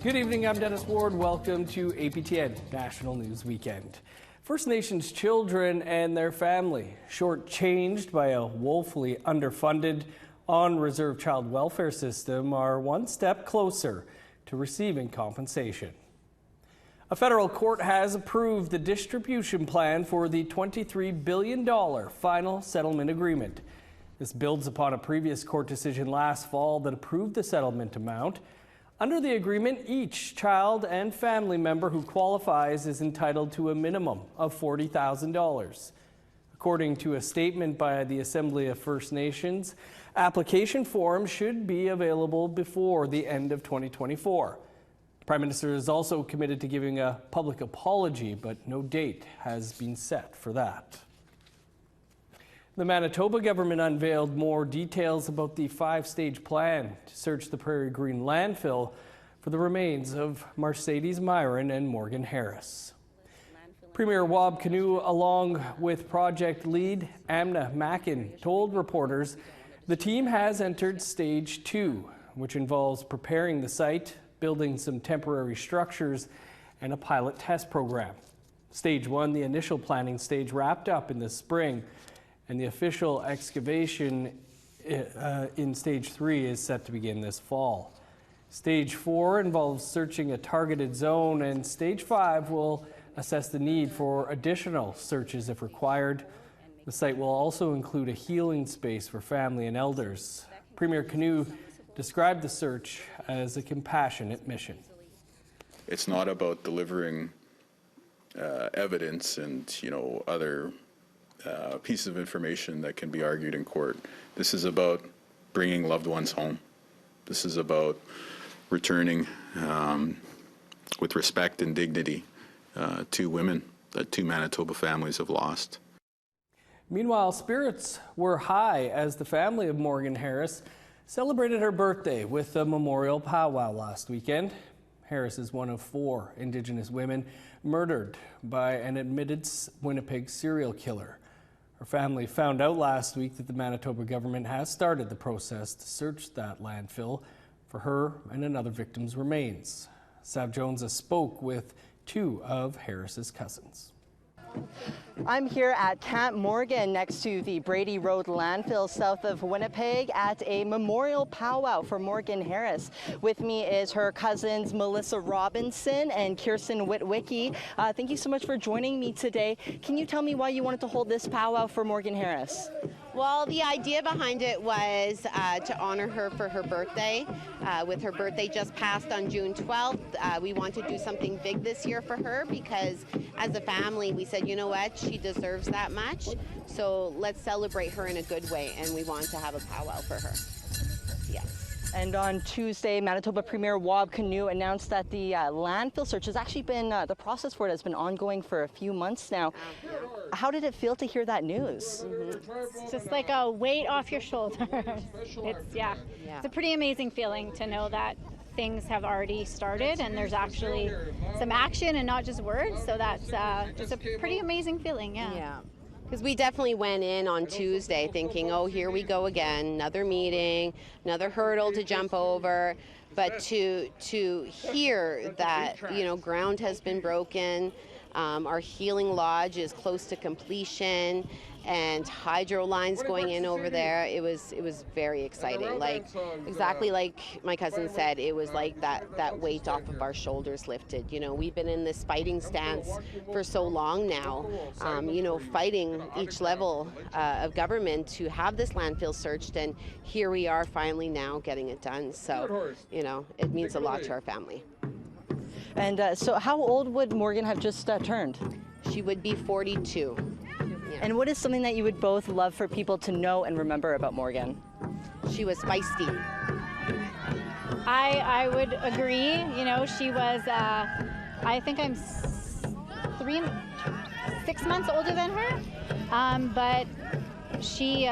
Good evening, I'm Dennis Ward. Welcome to APTN National News Weekend. First Nations children and their family, shortchanged by a woefully underfunded, on-reserve child welfare system, are one step closer to receiving compensation. A federal court has approved the distribution plan for the $23 billion final settlement agreement. This builds upon a previous court decision last fall that approved the settlement amount. Under the agreement, each child and family member who qualifies is entitled to a minimum of $40,000. According to a statement by the Assembly of First Nations, application forms should be available before the end of 2024. The Prime Minister is also committed to giving a public apology, but no date has been set for that. The Manitoba government unveiled more details about the 5-stage plan to search the Prairie Green Landfill for the remains of Mercedes Myron and Morgan Harris. Premier Wab Kinew, along with project lead Amna Mackin, told reporters the team has entered Stage 2, which involves preparing the site, building some temporary structures, and a pilot test program. Stage 1, the initial planning stage, wrapped up in the spring, and the official excavation in Stage 3 is set to begin this fall. Stage 4 involves searching a targeted zone, and Stage 5 will assess the need for additional searches if required. The site will also include a healing space for family and elders. Premier Kinew described the search as a compassionate mission. It's not about delivering evidence and, other piece of information that can be argued in court. This is about bringing loved ones home. This is about returning with respect and dignity to women that 2 Manitoba families have lost. Meanwhile, spirits were high as the family of Morgan Harris celebrated her birthday with a memorial powwow last weekend. Harris is one of 4 Indigenous women murdered by an admitted Winnipeg serial killer. Her family found out last week that the Manitoba government has started the process to search that landfill for her and another victim's remains. Sav Jones spoke with 2 of Harris's cousins. I'm here at Camp Morgan next to the Brady Road landfill south of Winnipeg at a memorial powwow for Morgan Harris. With me is her cousins Melissa Robinson and Kirsten Witwicky. Thank you so much for joining me today. Can you tell me why you wanted to hold this powwow for Morgan Harris? Well, the idea behind it was to honor her for her birthday. With her birthday just passed on June 12th, we want to do something big this year for her because as a family we said, you know what, she deserves that much. So let's celebrate her in a good way, and we want to have a powwow for her. Yes. And on Tuesday, Manitoba Premier Wab Kinew announced that the landfill search has actually been, the process for it has been ongoing for a few months now. How did it feel to hear that news? It's just like a weight off your shoulders. It's a pretty amazing feeling to know that things have already started and there's actually some action and not just words. So that's it's a pretty amazing feeling, Yeah. Because we definitely went in on Tuesday thinking, oh, here we go again, another meeting, another hurdle to jump over. But to hear that, ground has been broken, our healing lodge is close to completion, and hydro lines going in over there, it was very exciting. Like exactly like my cousin said, it was like that weight off of our shoulders lifted. We've been in this fighting stance for so long now, fighting each level of government to have this landfill searched, and here we are finally now getting it done. So, it means a lot to our family. And so how old would Morgan have just turned? She would be 42. Yeah. And what is something that you would both love for people to know and remember about Morgan? She was feisty. I would agree. She was, I think I'm 6 months older than her. But she,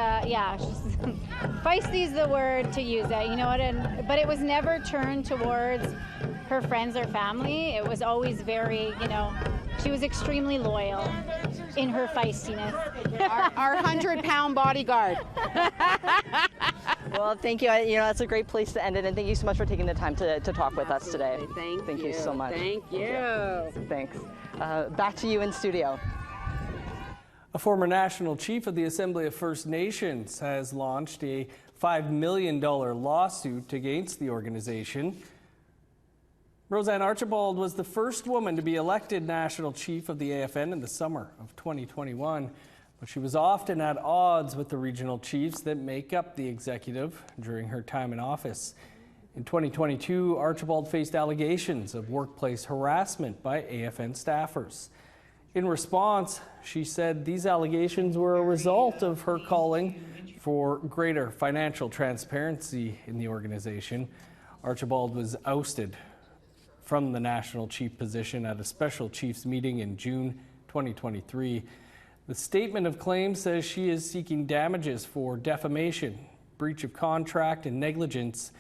feisty is the word to use it, but it was never turned towards her friends or family. It was always very, she was extremely loyal in her feistiness. Our 100-pound bodyguard. Well, thank you. You know, that's a great place to end it, and thank you so much for taking the time to talk with us today. Thank you so much. Thank you. Thanks. Back to you in studio. A former national chief of the Assembly of First Nations has launched a $5 million lawsuit against the organization. Roseanne Archal was the first woman to be elected national chief of the AFN in the summer of 2021, but she was often at odds with the regional chiefs that make up the executive during her time in office. In 2022, Archibald faced allegations of workplace harassment by AFN staffers. In response, she said these allegations were a result of her calling for greater financial transparency in the organization. Archibald was ousted from the national chief position at a special chiefs meeting in June 2023. The statement of claim says she is seeking damages for defamation, breach of contract, and negligence.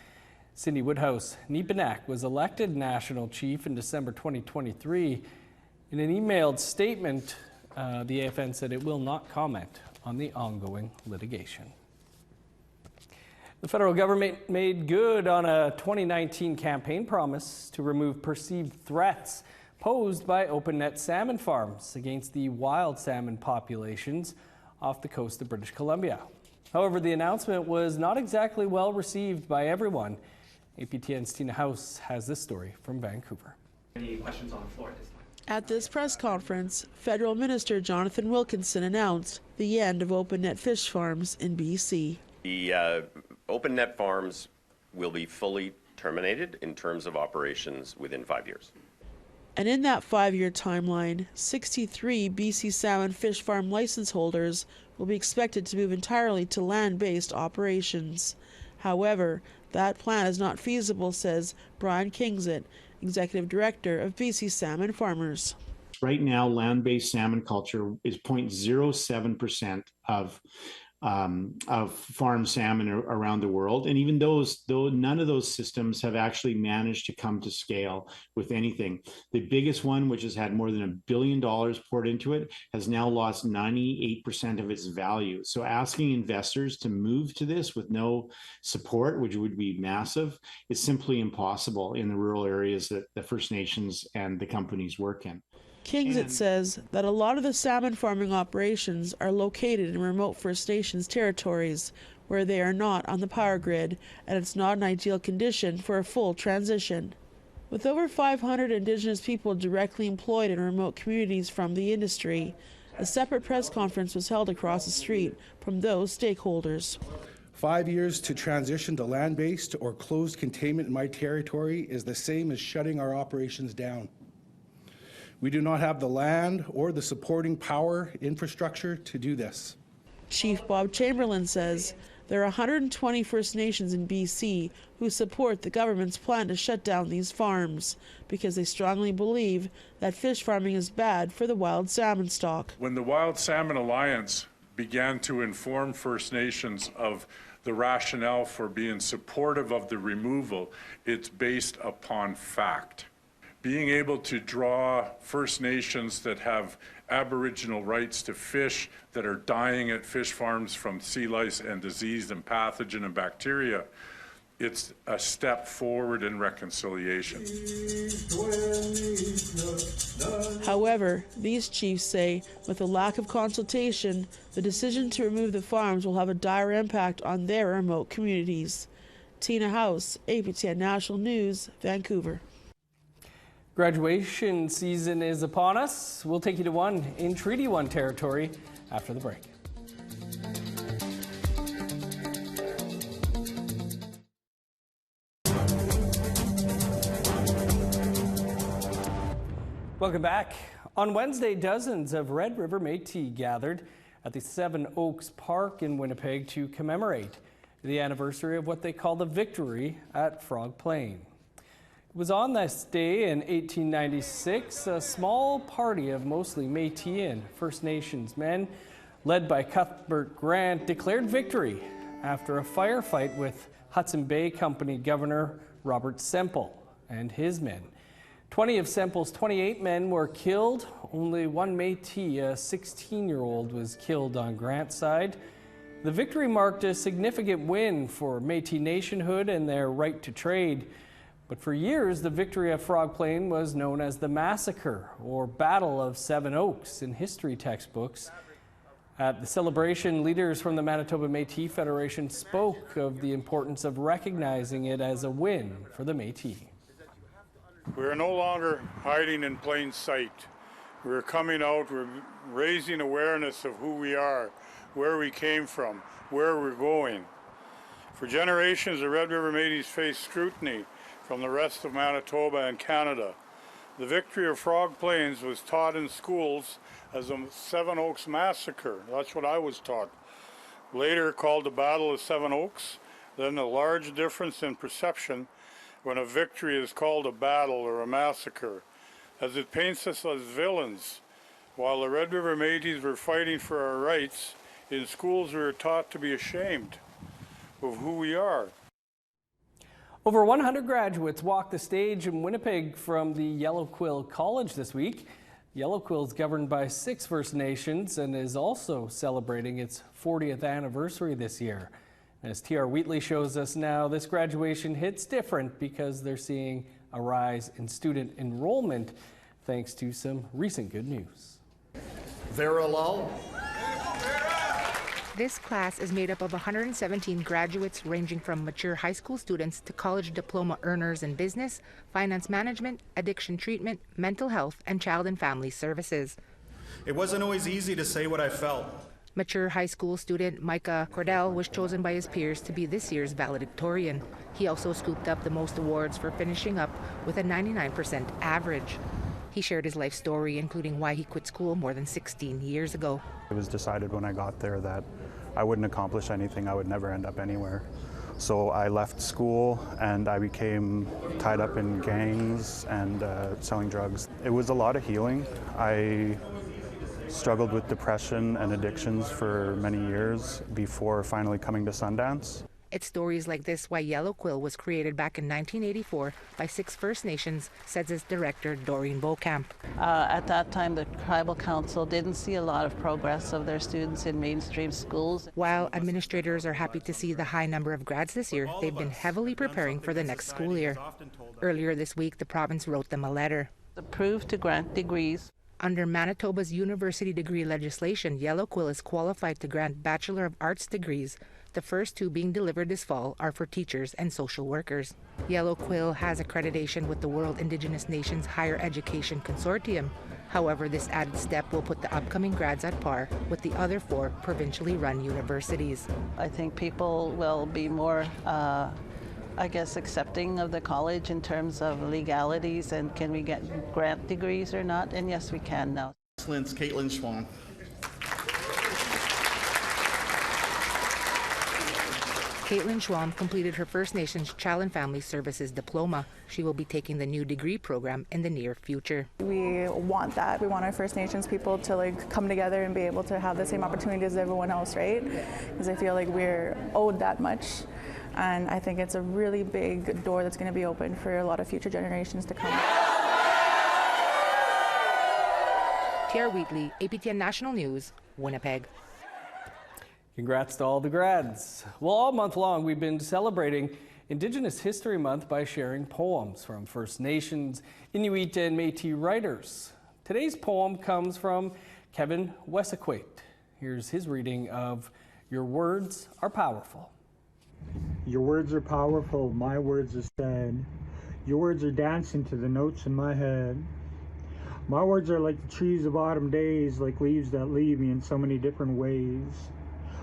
Cindy Woodhouse-Neepanak was elected national chief in December 2023. In an emailed statement, the AFN said it will not comment on the ongoing litigation. The federal government made good on a 2019 campaign promise to remove perceived threats posed by Opennet salmon farms against the wild salmon populations off the coast of British Columbia. However, the announcement was not exactly well received by everyone. APTN's Tina House has this story from Vancouver. Any questions on the floor at this time? At this press conference, Federal Minister Jonathan Wilkinson announced the end of Opennet fish farms in BC. The Opennet farms will be fully terminated in terms of operations within 5 years. And in that 5-year timeline, 63 BC salmon fish farm license holders will be expected to move entirely to land-based operations. However, that plan is not feasible, says Brian Kingsit, Executive Director of BC Salmon Farmers. Right now, land-based salmon culture is 0.07% of farm salmon around the world. And even though none of those systems have actually managed to come to scale with anything. The biggest one, which has had more than $1 billion poured into it, has now lost 98% of its value. So asking investors to move to this with no support, which would be massive, is simply impossible in the rural areas that the First Nations and the companies work in. Kingsit says that a lot of the salmon farming operations are located in remote First Nations territories where they are not on the power grid, and it's not an ideal condition for a full transition. With over 500 Indigenous people directly employed in remote communities from the industry, a separate press conference was held across the street from those stakeholders. 5 years to transition to land-based or closed containment in my territory is the same as shutting our operations down. We do not have the land or the supporting power infrastructure to do this. Chief Bob Chamberlain says there are 120 First Nations in BC who support the government's plan to shut down these farms because they strongly believe that fish farming is bad for the wild salmon stock. When the Wild Salmon Alliance began to inform First Nations of the rationale for being supportive of the removal, it's based upon fact. Being able to draw First Nations that have Aboriginal rights to fish that are dying at fish farms from sea lice and disease and pathogen and bacteria, it's a step forward in reconciliation. However, these chiefs say with a lack of consultation, the decision to remove the farms will have a dire impact on their remote communities. Tina House, APTN National News, Vancouver. Graduation season is upon us. We'll take you to one in Treaty 1 territory after the break. Welcome back. On Wednesday, dozens of Red River Métis gathered at the Seven Oaks Park in Winnipeg to commemorate the anniversary of what they call the victory at Frog Plain. It was on this day in 1896, a small party of mostly Métis and First Nations men, led by Cuthbert Grant, declared victory after a firefight with Hudson Bay Company Governor Robert Semple and his men. 20 of Semple's 28 men were killed. Only one Métis, a 16-year-old, was killed on Grant's side. The victory marked a significant win for Métis nationhood and their right to trade. But for years, the victory of Frog Plain was known as the Massacre or Battle of Seven Oaks in history textbooks. At the celebration, leaders from the Manitoba Métis Federation spoke of the importance of recognizing it as a win for the Métis. We are no longer hiding in plain sight. We're coming out, we're raising awareness of who we are, where we came from, where we're going. For generations, the Red River Métis faced scrutiny from the rest of Manitoba and Canada. The victory of Frog Plains was taught in schools as a Seven Oaks Massacre. That's what I was taught. Later called the Battle of Seven Oaks, then a large difference in perception when a victory is called a battle or a massacre, as it paints us as villains. While the Red River Métis were fighting for our rights, in schools we were taught to be ashamed of who we are. Over 100 graduates walked the stage in Winnipeg from the Yellow Quill College this week. Yellow Quill is governed by 6 First Nations and is also celebrating its 40th anniversary this year. As TR Wheatley shows us now, this graduation hits different because they're seeing a rise in student enrollment thanks to some recent good news. Vera Lal. This class is made up of 117 graduates ranging from mature high school students to college diploma earners in business, finance management, addiction treatment, mental health, and child and family services. It wasn't always easy to say what I felt. Mature high school student Micah Cordell was chosen by his peers to be this year's valedictorian. He also scooped up the most awards for finishing up with a 99% average. He shared his life story, including why he quit school more than 16 years ago. It was decided when I got there that I wouldn't accomplish anything. I would never end up anywhere. So I left school and I became tied up in gangs and selling drugs. It was a lot of healing. I struggled with depression and addictions for many years before finally coming to Sundance. It's stories like this why Yellow Quill was created back in 1984 by 6 First Nations, says its director Doreen Beaucamp. At that time, the Tribal Council didn't see a lot of progress of their students in mainstream schools. While administrators are happy to see the high number of grads this year, they've been heavily preparing for the next school year. Earlier this week, the province wrote them a letter. Approved to grant degrees. Under Manitoba's university degree legislation, Yellow Quill is qualified to grant Bachelor of Arts degrees. The first 2 being delivered this fall are for teachers and social workers. Yellow Quill has accreditation with the World Indigenous Nations Higher Education Consortium. However, this added step will put the upcoming grads at par with the other 4 provincially run universities. I think people will be more accepting of the college in terms of legalities and can we get grant degrees or not, and yes, we can now. Excellence, Caitlin Schwan. Caitlin Schwam completed her First Nations Child and Family Services diploma. She will be taking the new degree program in the near future. We want that. We want our First Nations people to come together and be able to have the same opportunity as everyone else, right? Because I feel like we're owed that much. And I think it's a really big door that's going to be open for a lot of future generations to come. TR Wheatley, APTN National News, Winnipeg. Congrats to all the grads. Well, all month long, we've been celebrating Indigenous History Month by sharing poems from First Nations, Inuit, and Métis writers. Today's poem comes from Kevin Wesequate. Here's his reading of Your Words Are Powerful. Your words are powerful, my words are sad. Your words are dancing to the notes in my head. My words are like the trees of autumn days, like leaves that leave me in so many different ways.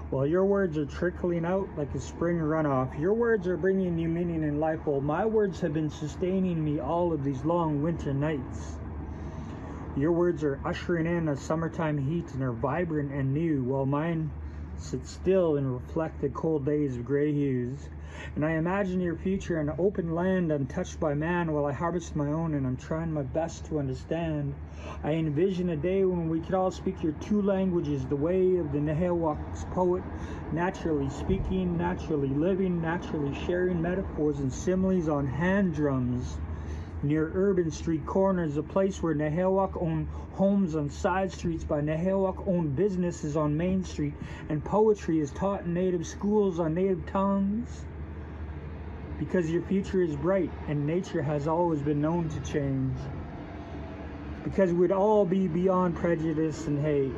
While your words are trickling out like a spring runoff, your words are bringing new meaning in life, while my words have been sustaining me all of these long winter nights. Your words are ushering in a summertime heat and are vibrant and new, while mine sit still and reflect the cold days of gray hues. And I imagine your future an open land untouched by man while I harvest my own and I'm trying my best to understand. I envision a day when we could all speak your 2 languages, the way of the Nehewak's poet, naturally speaking, naturally living, naturally sharing metaphors and similes on hand drums. near urban street corners, a place where Nehewak own homes on side streets by Nehewak owned businesses on Main Street, and poetry is taught in native schools on native tongues. Because your future is bright and nature has always been known to change. Because we'd all be beyond prejudice and hate.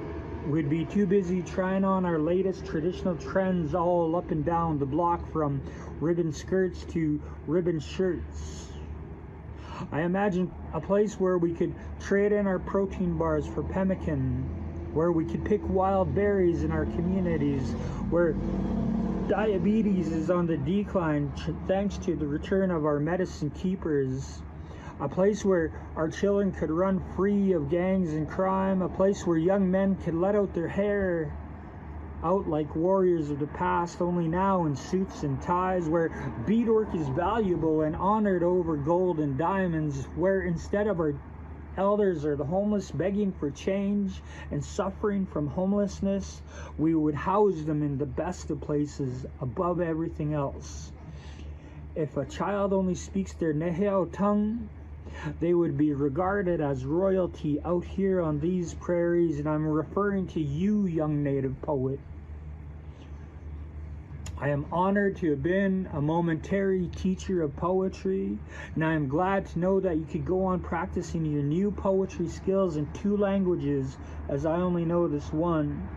We'd be too busy trying on our latest traditional trends all up and down the block, from ribbon skirts to ribbon shirts. I imagine a place where we could trade in our protein bars for pemmican, where we could pick wild berries in our communities, where diabetes is on the decline thanks to the return of our medicine keepers. A place where our children could run free of gangs and crime, a place where young men could let out their hair out like warriors of the past, only now in suits and ties, where beadwork is valuable and honored over gold and diamonds, where instead of our elders or the homeless begging for change and suffering from homelessness, we would house them in the best of places above everything else. If a child only speaks their Neheo tongue, they would be regarded as royalty out here on these prairies, and I'm referring to you, young native poet. I am honored to have been a momentary teacher of poetry, and I am glad to know that you could go on practicing your new poetry skills in 2 languages, as I only know this one.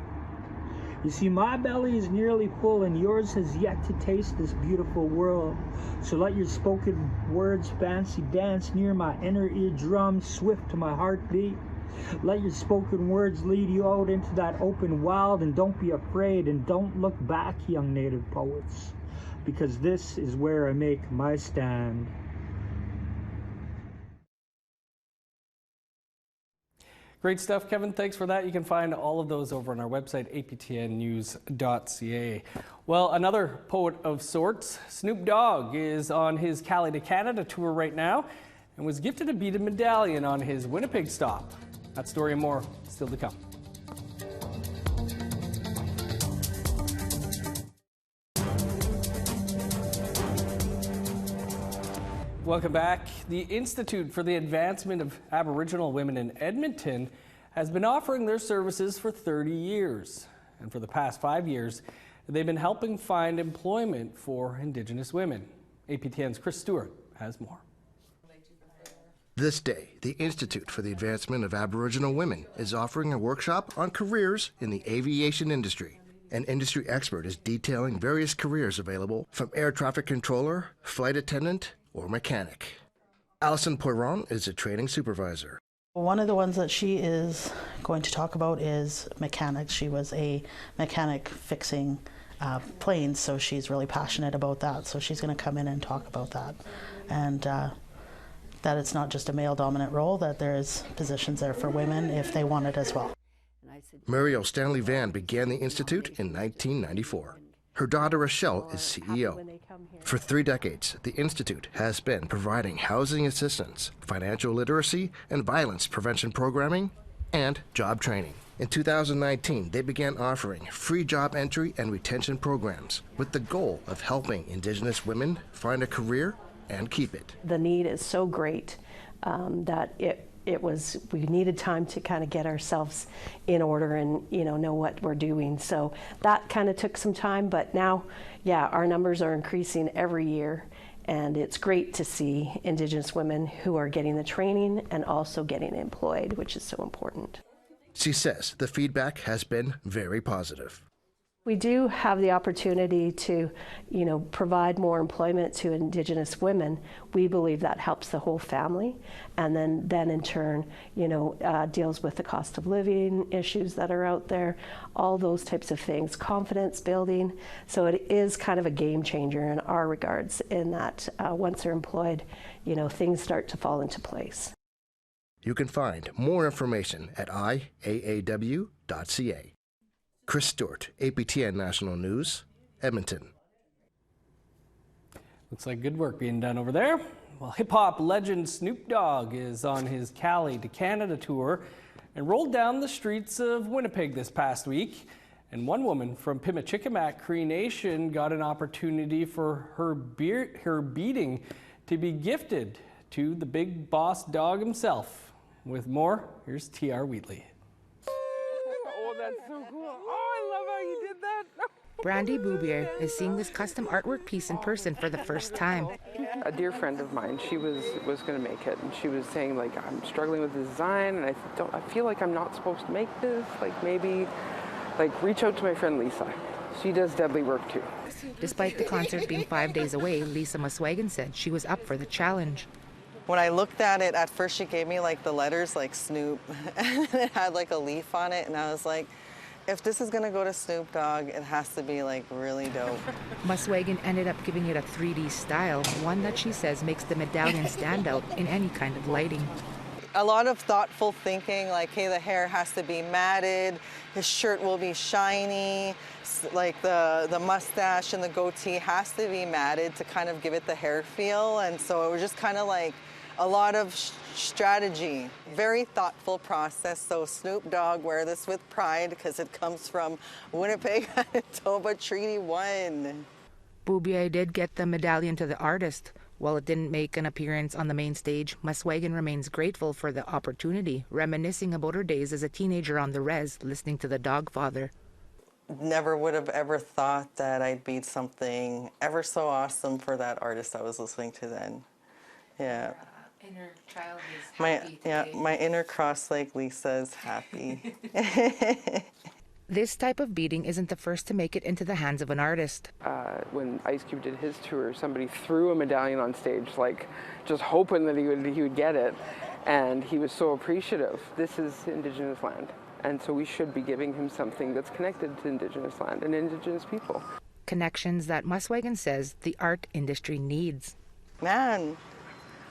You see, my belly is nearly full and yours has yet to taste this beautiful world. So let your spoken words fancy dance near my inner eardrum, swift to my heartbeat. Let your spoken words lead you out into that open wild, and don't be afraid and don't look back, young native poets, because this is where I make my stand. Great stuff, Kevin. Thanks for that. You can find all of those over on our website, aptnnews.ca. Well, another poet of sorts, Snoop Dogg, is on his Cali to Canada tour right now and was gifted a beaded medallion on his Winnipeg stop. That story and more still to come. Welcome back. The Institute for the Advancement of Aboriginal Women in Edmonton has been offering their services for 30 years. And for the past 5 years, they've been helping find employment for Indigenous women. APTN's Chris Stewart has more. This day, the Institute for the Advancement of Aboriginal Women is offering a workshop on careers in the aviation industry. An industry expert is detailing various careers available, from air traffic controller, flight attendant, or mechanic. Alison Poiron is a training supervisor. One of the ones that she is going to talk about is mechanics. She was a mechanic fixing planes, so she's really passionate about that. So she's going to come in and talk about that. And that it's not just a male-dominant role, that there's positions there for women if they want it as well. Muriel Stanley Van began the Institute in 1994. Her daughter Rochelle is CEO. For 3 decades, the Institute has been providing housing assistance, financial literacy, and violence prevention programming, and job training. In 2019, they began offering free job entry and retention programs with the goal of helping Indigenous women find a career and keep it. The need is so great that we needed time to kind of get ourselves in order and know what we're doing. So that kind of took some time, but now, yeah, our numbers are increasing every year, and it's great to see Indigenous women who are getting the training and also getting employed, which is so important. She says the feedback has been very positive. We do have the opportunity to, provide more employment to Indigenous women. We believe that helps the whole family, and then in turn, deals with the cost of living issues that are out there, all those types of things, confidence building. So it is kind of a game changer in our regards, in that once they're employed, things start to fall into place. You can find more information at iaaw.ca. Chris Stewart, APTN National News, Edmonton. Looks like good work being done over there. Well, hip-hop legend Snoop Dogg is on his Cali to Canada tour and rolled down the streets of Winnipeg this past week. And one woman from Pimachikamak Cree Nation got an opportunity for her beading to be gifted to the big boss dog himself. With more, here's T.R. Wheatley. Oh, that's so cool. Oh, I love how you did that. Brandy Boubier is seeing this custom artwork piece in person for the first time. A dear friend of mine, she was going to make it, and she was saying, like, I'm struggling with the design, and I feel like I'm not supposed to make this. Like, maybe, like, reach out to my friend Lisa. She does deadly work too. Despite the concert being 5 days away, Lisa Muswagan said she was up for the challenge. When I looked at it, at first she gave me like the letters like Snoop, and it had like a leaf on it, and I was like, if this is gonna go to Snoop Dogg, it has to be like really dope. Muswagan ended up giving it a 3D style, one that she says makes the medallion stand out in any kind of lighting. A lot of thoughtful thinking, like, hey, the hair has to be matted, his shirt will be shiny, like the mustache and the goatee has to be matted to kind of give it the hair feel. And so it was just kind of like a lot of strategy, very thoughtful process. So Snoop Dogg, wear this with pride because it comes from Winnipeg, Manitoba, Treaty 1. Boubier did get the medallion to the artist. While it didn't make an appearance on the main stage, Muswagan remains grateful for the opportunity, reminiscing about her days as a teenager on the res, listening to the Dog Father. Never would have ever thought that I'd be something ever so awesome for that artist I was listening to then. Yeah. Inner child is happy today. My inner cross-legged Lisa is happy. This type of beading isn't the first to make it into the hands of an artist. When Ice Cube did his tour, somebody threw a medallion on stage, like just hoping that he would get it, and he was so appreciative. This is Indigenous land, and so we should be giving him something that's connected to Indigenous land and Indigenous people. Connections that Muswagan says the art industry needs. Man,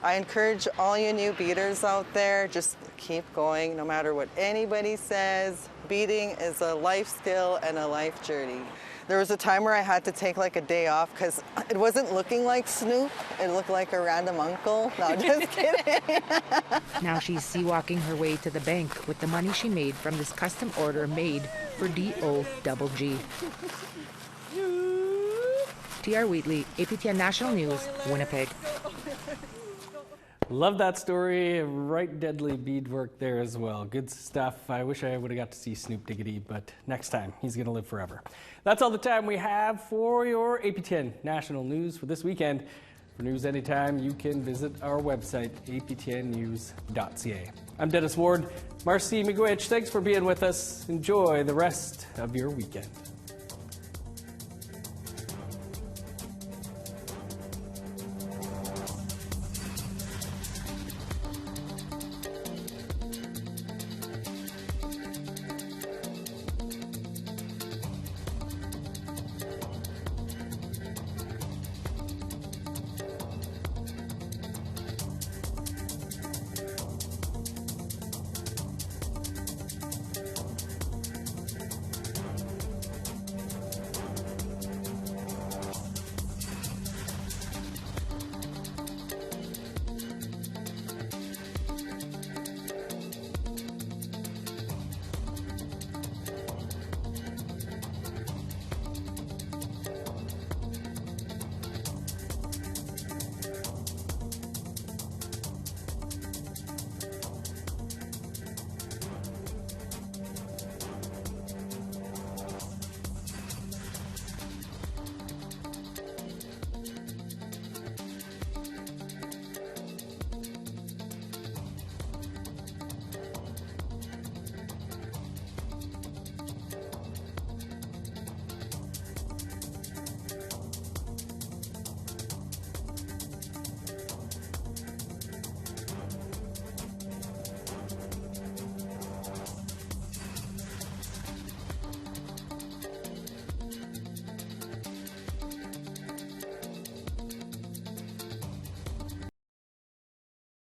I encourage all you new beaders out there, just keep going no matter what anybody says. Beading is a life skill and a life journey. There was a time where I had to take like a day off because it wasn't looking like Snoop. It looked like a random uncle. No, just kidding. Now she's sea-walking her way to the bank with the money she made from this custom order made for DOGG. T.R. Wheatley, APTN National News, Winnipeg. Love that story. Right deadly beadwork there as well. Good stuff. I wish I would have got to see Snoop Diggity, but next time he's going to live forever. That's all the time we have for your APTN National News for this weekend. For news anytime, you can visit our website, aptnnews.ca. I'm Dennis Ward. Marcy Miigwech, thanks for being with us. Enjoy the rest of your weekend.